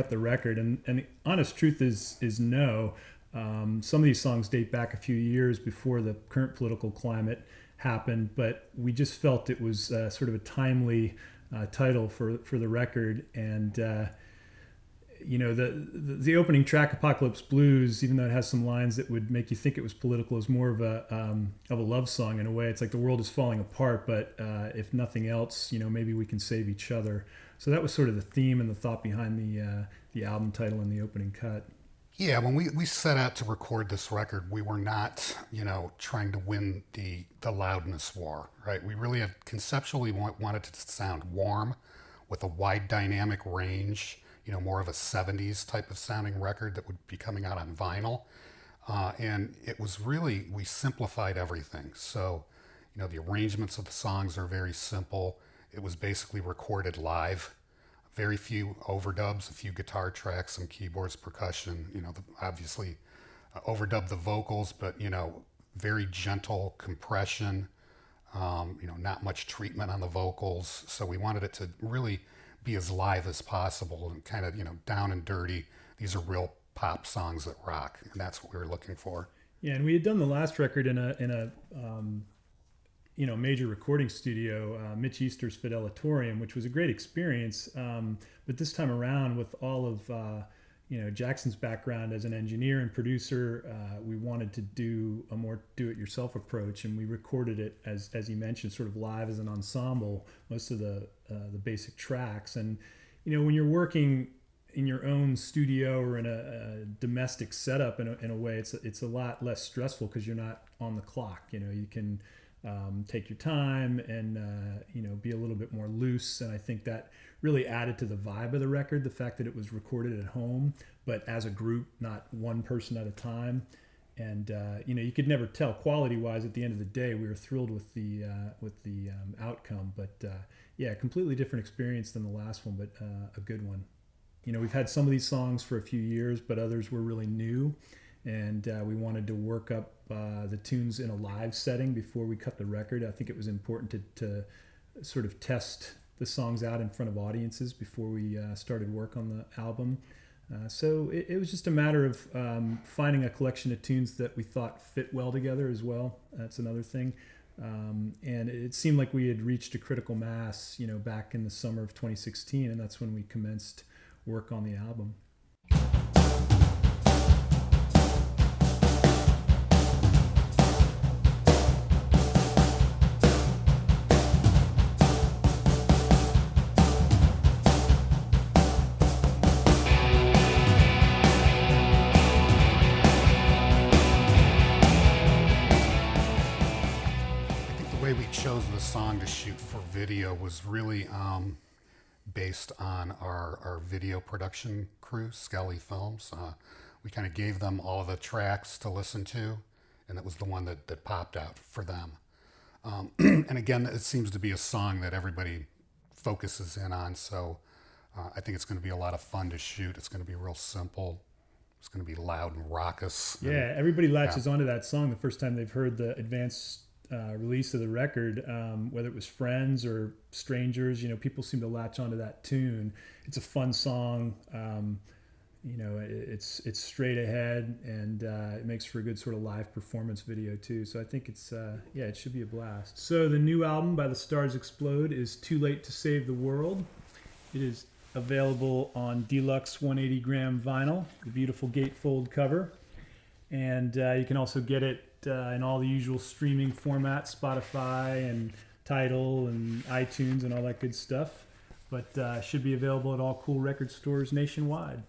cut the record, and the honest truth is no. Some of these songs date back a few years before the current political climate happened, but we just felt it was sort of a timely title for the record. And the opening track, Apocalypse Blues, even though it has some lines that would make you think it was political, is more of a love song in a way. It's like the world is falling apart, but if nothing else, maybe we can save each other. So that was sort of the theme and the thought behind the album title and the opening cut. Yeah, when we set out to record this record, we were not, trying to win the loudness war, right? We really had conceptually wanted it to sound warm with a wide dynamic range, more of a 70s type of sounding record that would be coming out on vinyl. And it was really, we simplified everything. So, the arrangements of the songs are very simple. It was basically recorded live. Very few overdubs, a few guitar tracks, some keyboards, percussion, obviously overdub the vocals, but, very gentle compression, not much treatment on the vocals. So we wanted it to really be as live as possible and kind of, down and dirty. These are real pop songs that rock, and that's what we were looking for. Yeah, and we had done the last record in a major recording studio, Mitch Easter's Fidelatorium, which was a great experience. But this time around, with all of Jackson's background as an engineer and producer, we wanted to do a more do-it-yourself approach, and we recorded it as you mentioned, sort of live as an ensemble, most of the basic tracks. And when you're working in your own studio or in a domestic setup, in a way, it's a lot less stressful because you're not on the clock. You can take your time and be a little bit more loose, and I think that really added to the vibe of the record, the fact that it was recorded at home but as a group, not one person at a time. And you could never tell quality wise. At the end of the day, we were thrilled with the outcome, but completely different experience than the last one, but a good one. We've had some of these songs for a few years, but others were really new, and we wanted to work up the tunes in a live setting before we cut the record. I think it was important to sort of test the songs out in front of audiences before we started work on the album. So it was just a matter of finding a collection of tunes that we thought fit well together as well. That's another thing. And it seemed like we had reached a critical mass, back in the summer of 2016, and that's when we commenced work on the album. The song to shoot for video was really based on our video production crew, Skelly Films. We kind of gave them all of the tracks to listen to, and that was the one that popped out for them. And again, it seems to be a song that everybody focuses in on, so I think it's going to be a lot of fun to shoot. It's going to be real simple. It's going to be loud and raucous. Yeah, everybody latches onto that song the first time they've heard the advanced release of the record, whether it was friends or strangers. People seem to latch onto that tune. It's a fun song. It's straight ahead, and it makes for a good sort of live performance video too. So I think it should be a blast. So the new album, By the Stars Explode, is Too Late to Save the World. It is available on deluxe 180 gram vinyl, the beautiful gatefold cover, and you can also get it in all the usual streaming formats, Spotify and Tidal and iTunes and all that good stuff. But should be available at all cool record stores nationwide.